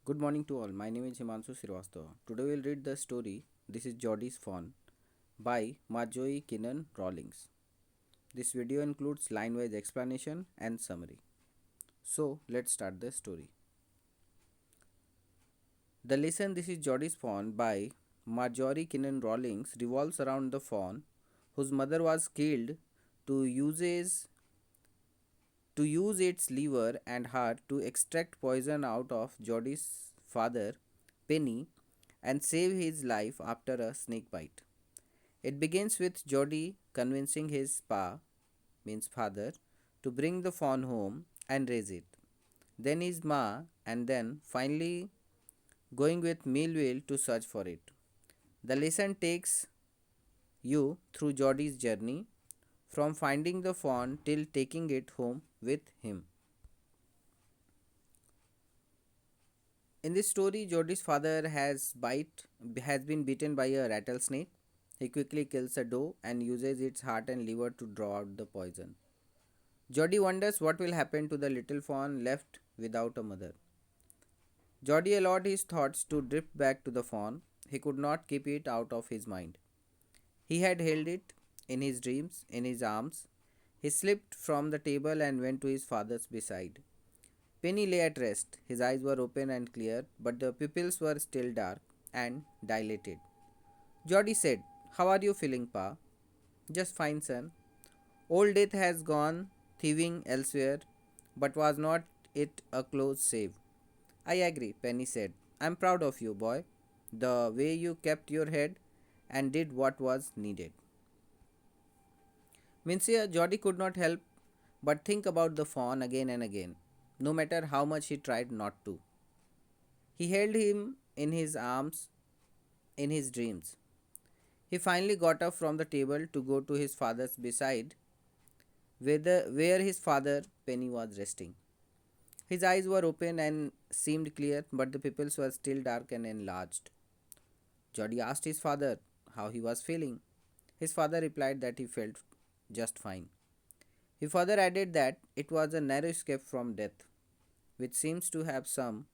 Good morning to all. My name is Himanshu Srivastava. Today we'll read the story This is Jodie's Fawn by Marjorie Kinnan Rawlings. This video includes line-wise explanation and summary. So let's start the story. The lesson This is Jodie's Fawn by Marjorie Kinnan Rawlings revolves around the fawn whose mother was killed to uses to use its liver and heart to extract poison out of Jodie's father, Penny, and save his life after a snake bite. It begins with Jody convincing his means father, to bring the fawn home and raise it. Then his ma, and then finally going with Millville to search for it. The lesson takes you through Jody's journey from finding the fawn till taking it home with him. In this story, Jody's father has been bitten by a rattlesnake. He quickly kills a doe and uses its heart and liver to draw out the poison. Jody wonders what will happen to the little fawn left without a mother. Jody allowed his thoughts to drift back to the fawn. He could not keep it out of his mind. He had held it in his dreams, in his arms. He slipped from the table and went to his father's beside. Penny lay at rest. His eyes were open and clear, but the pupils were still dark and dilated. Jody said, "How are you feeling, Pa?" "Just fine, son. Old Death has gone thieving elsewhere, but was not it a close save?" "I agree," Penny said. "I'm proud of you, boy. The way you kept your head and did what was needed." Meanwhile, Jody could not help but think about the fawn again and again, no matter how much he tried not to. He held him in his arms in his dreams. He finally got up from the table to go to his father's beside, where his father, Penny, was resting. His eyes were open and seemed clear, but the pupils were still dark and enlarged. Jody asked his father how he was feeling. His father replied that he felt just fine. He further added that it was a narrow escape from death, which seems to have some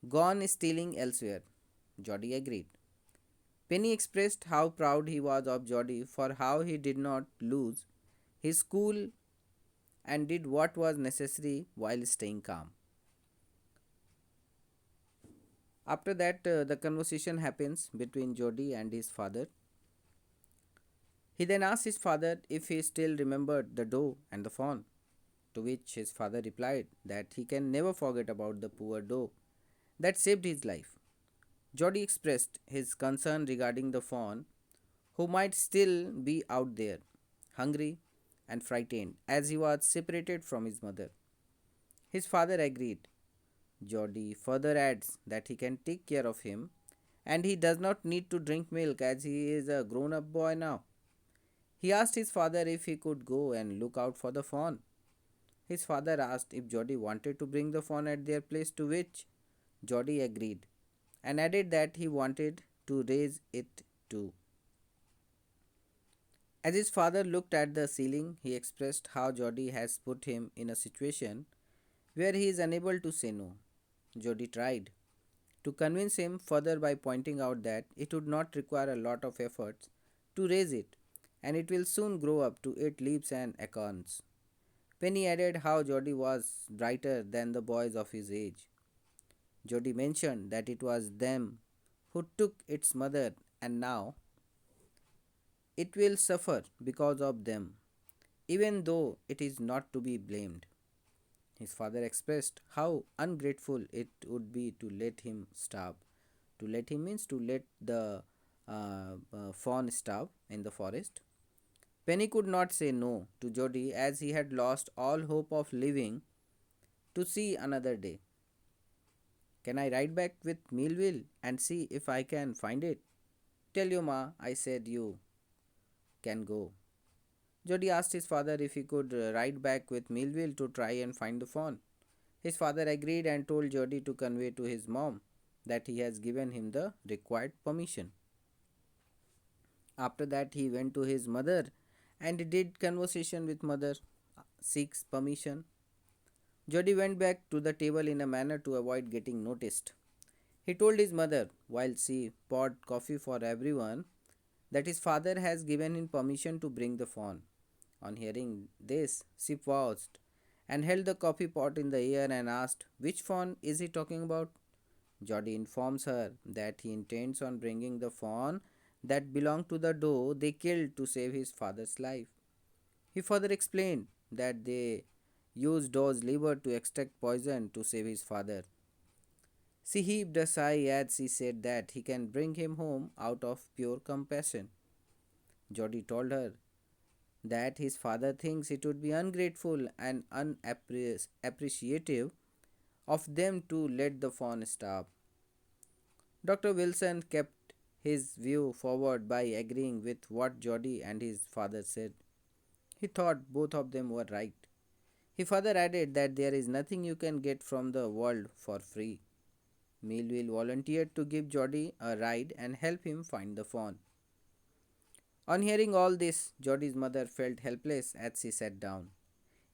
gone stealing elsewhere. Jody agreed. Penny expressed how proud he was of Jody for how he did not lose his cool and did what was necessary while staying calm. After that, the conversation happens between Jody and his father. He then asks his father if he still remembered the doe and the fawn, to which his father replied that he can never forget about the poor doe that saved his life. Jody expressed his concern regarding the fawn, who might still be out there, hungry and frightened, as he was separated from his mother. His father agreed. Jody further adds that he can take care of him and he does not need to drink milk as he is a grown up boy now. He asked his father if he could go and look out for the fawn. His father asked if Jody wanted to bring the fawn at their place, to which Jody agreed and added that he wanted to raise it too. As his father looked at the ceiling, he expressed how Jody has put him in a situation where he is unable to say no. Jody tried to convince him further by pointing out that it would not require a lot of efforts to raise it, and it will soon grow up to eat leaves and acorns. Penny added how Jody was brighter than the boys of his age. Jody mentioned that it was them who took its mother, and now it will suffer because of them, even though it is not to be blamed. His father expressed how ungrateful it would be to let him starve. To let him means to let the fawn starve in the forest. Penny could not say no to Jody as he had lost all hope of living to see another day. "Can I ride back with Millville and see if I can find it?" "Tell your ma I said you can go." Jody asked his father if he could ride back with Millville to try and find the fawn. His father agreed and told Jody to convey to his mom that he has given him the required permission. After that, he went to his mother and did conversation with mother, seeks permission. Jody went back to the table in a manner to avoid getting noticed. He told his mother, while she poured coffee for everyone, that his father has given him permission to bring the phone. On hearing this, she paused and held the coffee pot in the air and asked, "Which fawn is he talking about?" Jody informs her that he intends on bringing the fawn that belonged to the doe they killed to save his father's life. He further explained that they used doe's liver to extract poison to save his father. She heaved a sigh as she said that he can bring him home out of pure compassion. Jody told her that his father thinks it would be ungrateful and unappreciative of them to let the fawn starve. Dr. Wilson kept his view forward by agreeing with what Jody and his father said. He thought both of them were right. He further added that there is nothing you can get from the world for free. Millville volunteered to give Jody a ride and help him find the fawn. On hearing all this, Jody's mother felt helpless as she sat down.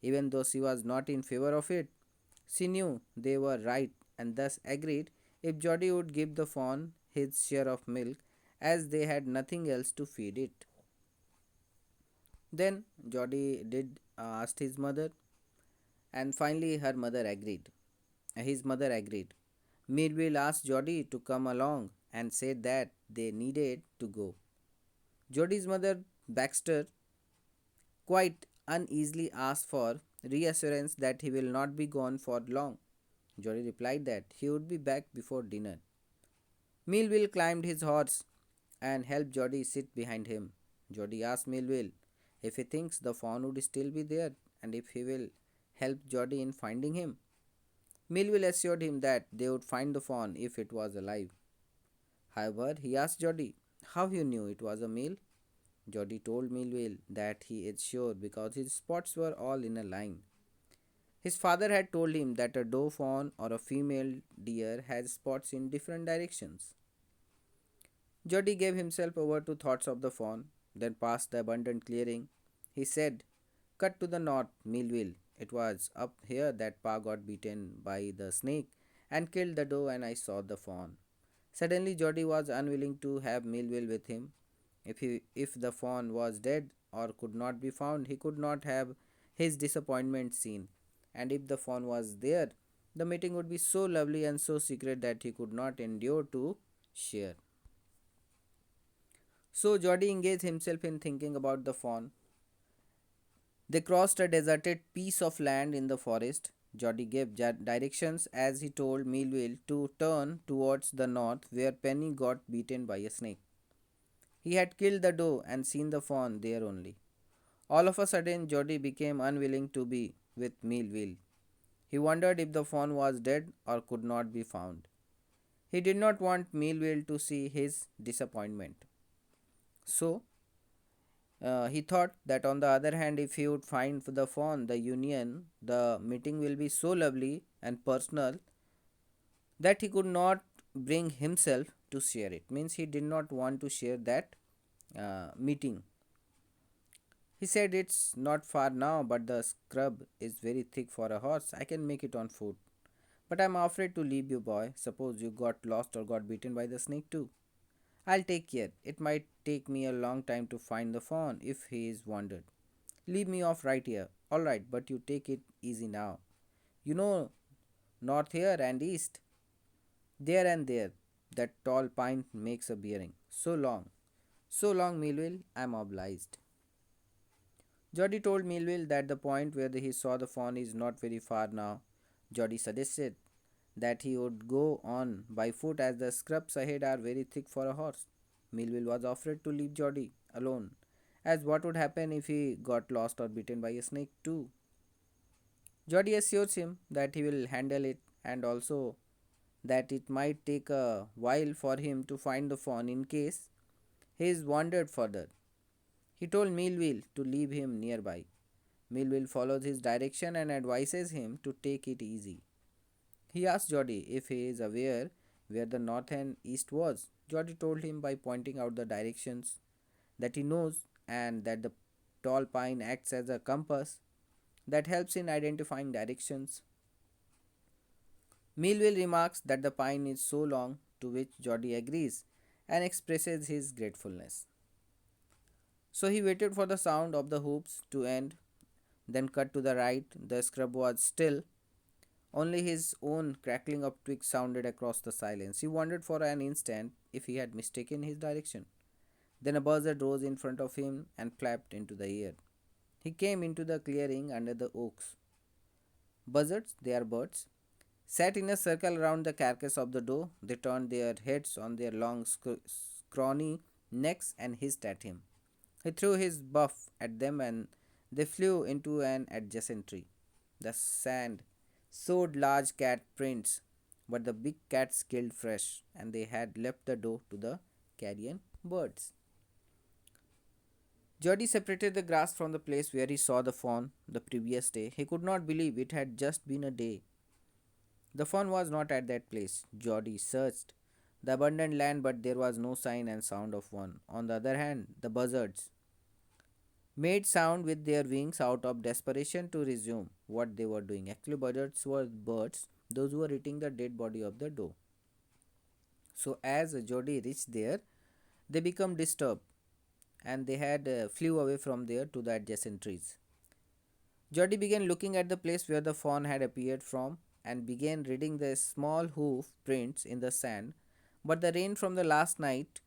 Even though she was not in favor of it, she knew they were right and thus agreed if Jody would give the fawn his share of milk, as they had nothing else to feed it. Then Jody did ask his mother, and finally her mother agreed. His mother agreed. Millville asked Jody to come along and said that they needed to go. Jody's mother, Baxter, quite uneasily asked for reassurance that he will not be gone for long. Jody replied that he would be back before dinner. Millville climbed his horse and helped Jody sit behind him. Jody asked Millville if he thinks the fawn would still be there and if he will help Jody in finding him. Millville assured him that they would find the fawn if it was alive. However, he asked Jody how he knew it was a male. Jody told Millville that he is sure because his spots were all in a line. His father had told him that a doe fawn or a female deer has spots in different directions. Jody gave himself over to thoughts of the fawn, then passed the abundant clearing. He said, "Cut to the north, Millville. It was up here that Pa got beaten by the snake and killed the doe, and I saw the fawn." Suddenly, Jody was unwilling to have Millville with him. If the fawn was dead or could not be found, he could not have his disappointment seen. And if the fawn was there, the meeting would be so lovely and so secret that he could not endure to share. So Jody engaged himself in thinking about the fawn. They crossed a deserted piece of land in the forest. Jody gave directions as he told Millville to turn towards the north where Penny got beaten by a snake. He had killed the doe and seen the fawn there only. All of a sudden, Jody became unwilling to be with Millville. He wondered if the fawn was dead or could not be found. He did not want Millville to see his disappointment. So, he thought that on the other hand, if he would find the fawn, the meeting will be so lovely and personal that he could not bring himself to share it. Means he did not want to share that meeting. He said, "It's not far now, but the scrub is very thick for a horse. I can make it on foot. But I'm afraid to leave you, boy. Suppose you got lost or got bitten by the snake too. I'll take care. It might take me a long time to find the fawn if he is wandered. Leave me off right here. All right, but you take it easy now. You know, north here and east, there and there, that tall pine makes a bearing. So long. So long, Millville. I'm obliged." Jody told Millville that the point where he saw the fawn is not very far now. Jody suggested that he would go on by foot as the scrubs ahead are very thick for a horse. Millville was afraid to leave Jody alone, as what would happen if he got lost or bitten by a snake too. Jody assures him that he will handle it and also that it might take a while for him to find the fawn in case he is wandered further. He told Millville to leave him nearby. Millville follows his direction and advises him to take it easy. He asked Jody if he is aware where the north and east was. Jody told him by pointing out the directions that he knows and that the tall pine acts as a compass that helps in identifying directions. Millville remarks that the pine is so long, to which Jody agrees and expresses his gratefulness. So he waited for the sound of the hoops to end, then cut to the right. The scrub was still. Only his own crackling of twigs sounded across the silence. He wondered for an instant if he had mistaken his direction. Then a buzzard rose in front of him and flapped into the air. He came into the clearing under the oaks. Buzzards, they are birds, sat in a circle around the carcass of the doe. They turned their heads on their long, scrawny necks and hissed at him. He threw his buff at them and they flew into an adjacent tree. The sand showed large cat prints, but the big cats killed fresh and they had left the doe to the carrion birds. Jody separated the grass from the place where he saw the fawn the previous day. He could not believe it had just been a day. The fawn was not at that place. Jody searched the abundant land, but there was no sign and sound of one. On the other hand, the buzzards made sound with their wings out of desperation to resume what they were doing. Actually, buzzards were birds, those who were eating the dead body of the doe. So, as Jody reached there, they became disturbed and they had flew away from there to the adjacent trees. Jody began looking at the place where the fawn had appeared from and began reading the small hoof prints in the sand. But the rain from the last night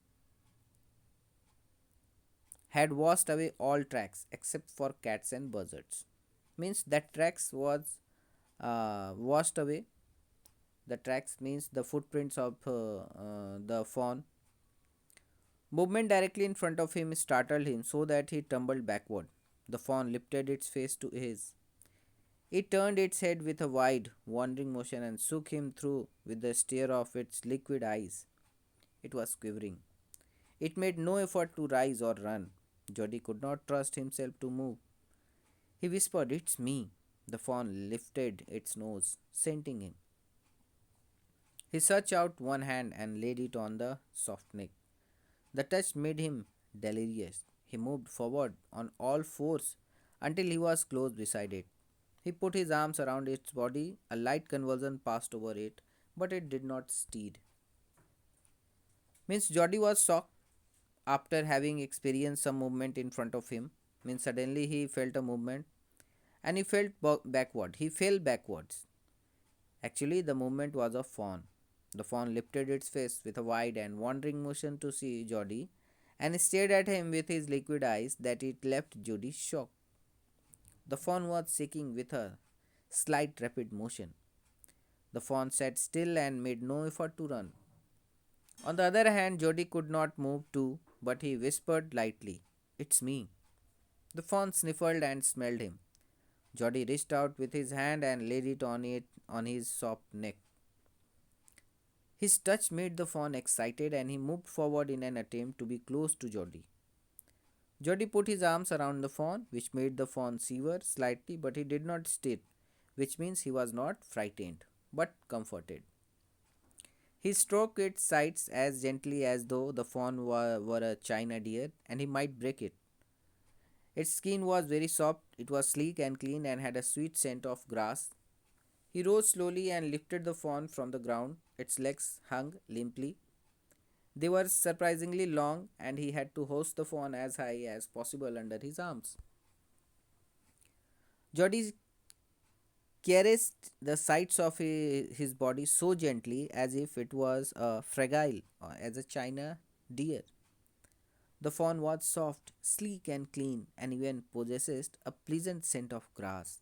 had washed away all tracks except for cats and buzzards. Means that tracks was washed away. The tracks means the footprints of the fawn. Movement directly in front of him startled him so that he tumbled backward. The fawn lifted its face to his. It turned its head with a wide, wandering motion and shook him through with the stare of its liquid eyes. It was quivering. It made no effort to rise or run. Jody could not trust himself to move. He whispered, "It's me." The fawn lifted its nose, scenting him. He stretched out one hand and laid it on the soft neck. The touch made him delirious. He moved forward on all fours until he was close beside it. He put his arms around its body. A light convulsion passed over it, but it did not stir. Means Jody was shocked after having experienced some movement in front of him. Means suddenly he felt a movement and he felt backward. He fell backwards. Actually, the movement was of fawn. The fawn lifted its face with a wide and wandering motion to see Jody and stared at him with his liquid eyes that it left Jody shocked. The fawn was shaking with a slight rapid motion. The fawn sat still and made no effort to run. On the other hand, Jody could not move too, but he whispered lightly, "It's me." The fawn sniffled and smelled him. Jody reached out with his hand and laid it on his soft neck. His touch made the fawn excited and he moved forward in an attempt to be close to Jody. Jody put his arms around the fawn, which made the fawn shiver slightly, but he did not stir, which means he was not frightened, but comforted. He stroked its sides as gently as though the fawn were a china deer and he might break it. Its skin was very soft, it was sleek and clean and had a sweet scent of grass. He rose slowly and lifted the fawn from the ground. Its legs hung limply. They were surprisingly long, and he had to hoist the fawn as high as possible under his arms. Jody caressed the sides of his body so gently as if it was fragile as a china deer. The fawn was soft, sleek, and clean, and even possessed a pleasant scent of grass.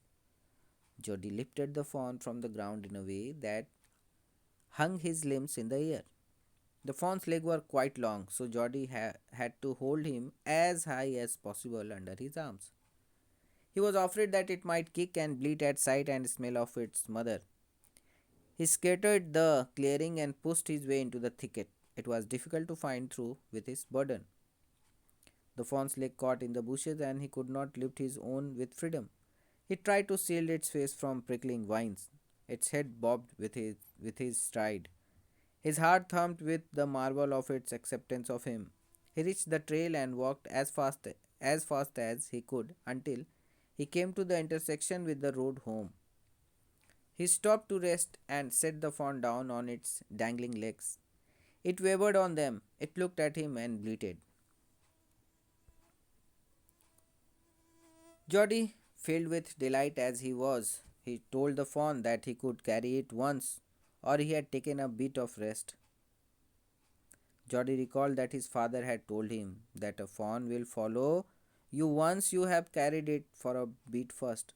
Jody lifted the fawn from the ground in a way that hung his limbs in the air. The fawn's legs were quite long, so Jody had to hold him as high as possible under his arms. He was afraid that it might kick and bleat at sight and smell of its mother. He scattered the clearing and pushed his way into the thicket. It was difficult to find through with his burden. The fawn's leg caught in the bushes and he could not lift his own with freedom. He tried to shield its face from prickling vines. Its head bobbed with his stride. His heart thumped with the marvel of its acceptance of him. He reached the trail and walked as fast as he could until he came to the intersection with the road home. He stopped to rest and set the fawn down on its dangling legs. It wavered on them. It looked at him and bleated. Jody, filled with delight as he was, he told the fawn that he could carry it once, or he had taken a bit of rest. Jody recalled that his father had told him that a fawn will follow you once you have carried it for a bit first.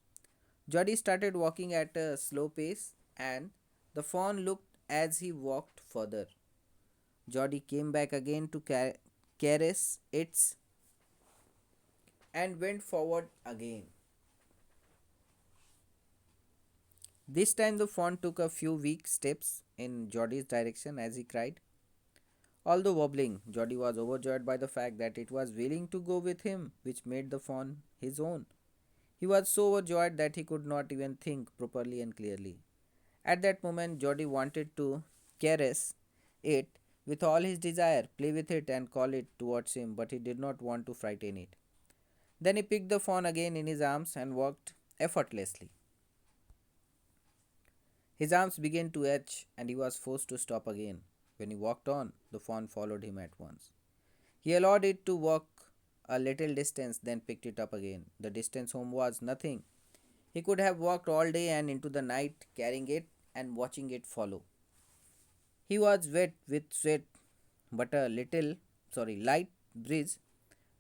Jody started walking at a slow pace, and the fawn looked as he walked further. Jody came back again to caress its and went forward again. This time the fawn took a few weak steps in Jody's direction as he cried. Although wobbling, Jody was overjoyed by the fact that it was willing to go with him, which made the fawn his own. He was so overjoyed that he could not even think properly and clearly. At that moment, Jody wanted to caress it with all his desire, play with it, and call it towards him, but he did not want to frighten it. Then he picked the fawn again in his arms and walked effortlessly. His arms began to itch, and he was forced to stop again. When he walked on, the fawn followed him at once. He allowed it to walk a little distance, then picked it up again. The distance home was nothing. He could have walked all day and into the night, carrying it and watching it follow. He was wet with sweat, but a light breeze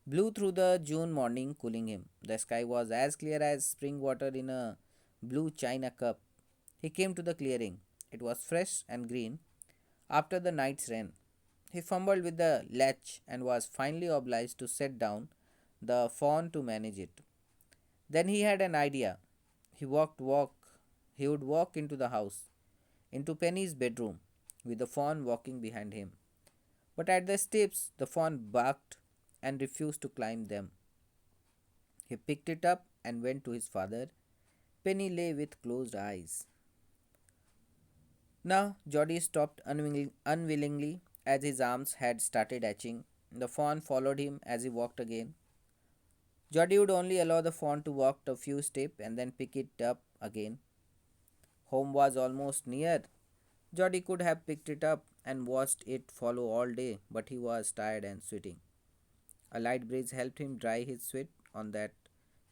blew through the June morning, cooling him. The sky was as clear as spring water in a blue china cup. He came to the clearing. It was fresh and green after the night's rain. He fumbled with the latch and was finally obliged to set down the fawn to manage it. Then he had an idea. He walk he would walk into the house, into Penny's bedroom, with the fawn walking behind him. But at the steps the fawn barked and refused to climb them. He picked it up and went to his father. Penny lay with closed eyes. Now Jody stopped unwillingly as his arms had started itching. The fawn followed him as he walked again. Jody would only allow the fawn to walk a few steps and then pick it up again. Home was almost near. Jody could have picked it up and watched it follow all day, but he was tired and sweating. A light breeze helped him dry his sweat on that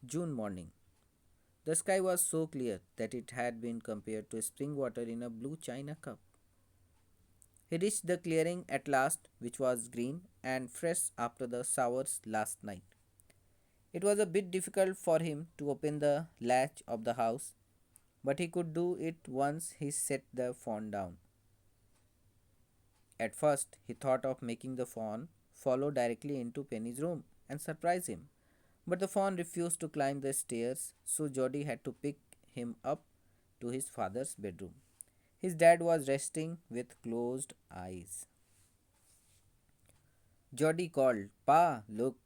June morning. The sky was so clear that it had been compared to spring water in a blue china cup. He reached the clearing at last, which was green and fresh after the showers last night. It was a bit difficult for him to open the latch of the house, but he could do it once he set the fawn down. At first, he thought of making the fawn follow directly into Penny's room and surprise him, but the fawn refused to climb the stairs, so Jody had to pick him up to his father's bedroom. His dad was resting with closed eyes. Jody called, Pa, look.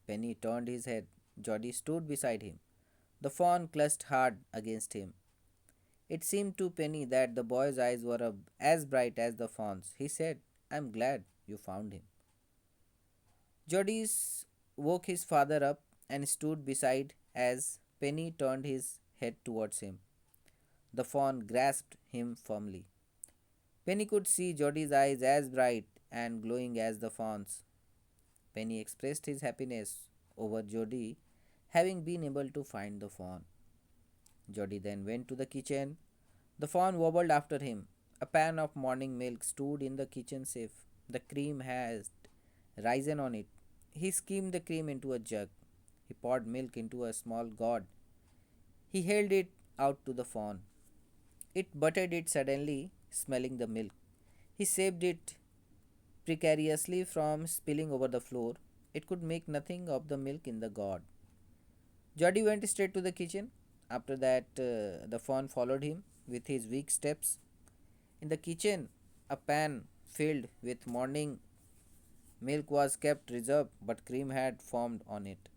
Penny turned his head. Jody stood beside him. The fawn clutched hard against him. It seemed to Penny that the boy's eyes were as bright as the fawn's. He said, I'm glad you found him. Jody woke his father up and stood beside as Penny turned his head towards him. The fawn grasped him firmly. Penny could see Jody's eyes as bright and glowing as the fawn's. Penny expressed his happiness over Jody having been able to find the fawn. Jody then went to the kitchen. The fawn wobbled after him. A pan of morning milk stood in the kitchen safe. The cream had risen on it. He skimmed the cream into a jug. He poured milk into a small gourd. He held it out to the fawn. It buttered it suddenly, smelling the milk. He saved it precariously from spilling over the floor. It could make nothing of the milk in the gourd. Jody went straight to the kitchen. After that, the fawn followed him with his weak steps. In the kitchen, a pan filled with morning milk was kept reserved, but cream had formed on it.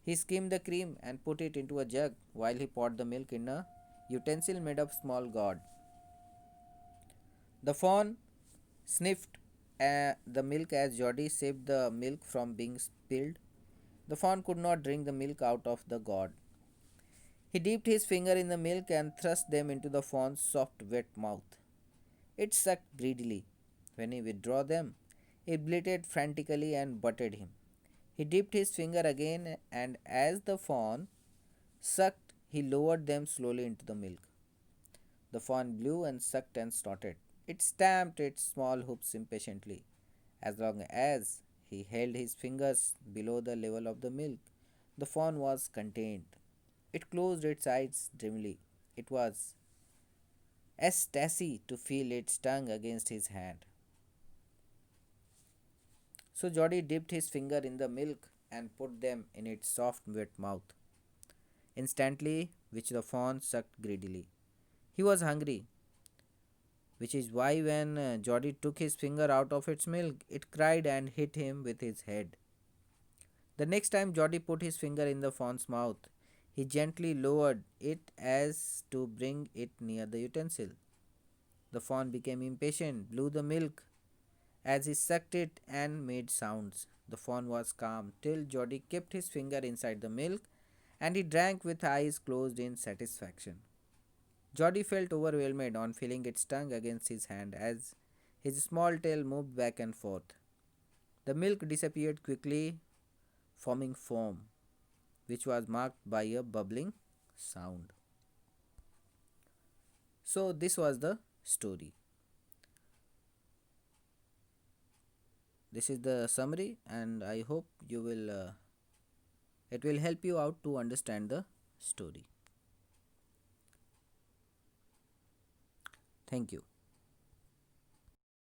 He skimmed the cream and put it into a jug while he poured the milk in a utensil made of small gourd. The fawn sniffed the milk as Jody saved the milk from being spilled. The fawn could not drink the milk out of the gourd. He dipped his finger in the milk and thrust them into the fawn's soft, wet mouth. It sucked greedily. When he withdrew them, it bleated frantically and butted him. He dipped his finger again, and as the fawn sucked, he lowered them slowly into the milk. The fawn blew and sucked and snorted. It stamped its small hoofs impatiently. As long as he held his fingers below the level of the milk, the fawn was contained. It closed its eyes dreamily. It was ecstasy to feel its tongue against his hand. So Jody dipped his finger in the milk and put them in its soft, wet mouth, instantly which the fawn sucked greedily. He was hungry, which is why when Jody took his finger out of its milk, it cried and hit him with his head. The next time Jody put his finger in the fawn's mouth, he gently lowered it as to bring it near the utensil. The fawn became impatient, blew the milk as he sucked it and made sounds. The fawn was calm till Jody kept his finger inside the milk and he drank with eyes closed in satisfaction. Jody felt overwhelmed on feeling its tongue against his hand as his small tail moved back and forth. The milk disappeared quickly, forming foam, which was marked by a bubbling sound. So, this was the story. This is the summary, and I hope you will it will help you out to understand the story. Thank you.